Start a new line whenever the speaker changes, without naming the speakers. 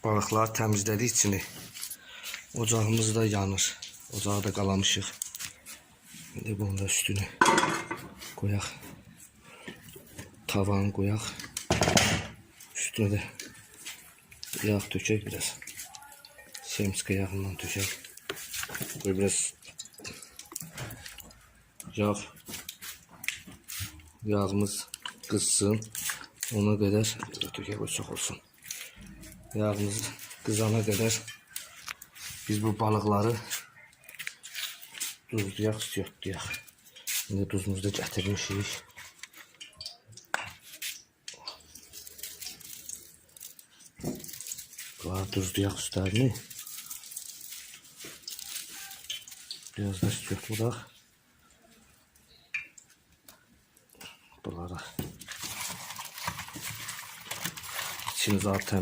Balıqları təmizlədik içini. Ocağımız da yanır. Ocağı da qalamışıq. İndi bunun da üstünü qoyaq. Tavanı qoyaq. Üstünə də yağ tökək biraz. Semska yağından tökək. Qoy biraz yağımız qızsın. Ona qədər tökək, qoy çox olsun. Yağımız qızana qədər biz bu balıqları duzlayaq, siyotlayaq. İndi duzumuzu da gətirmişik. Bunları duzlayaq üstlərini. Biraz da siyotlayaq. Bunları içini zaten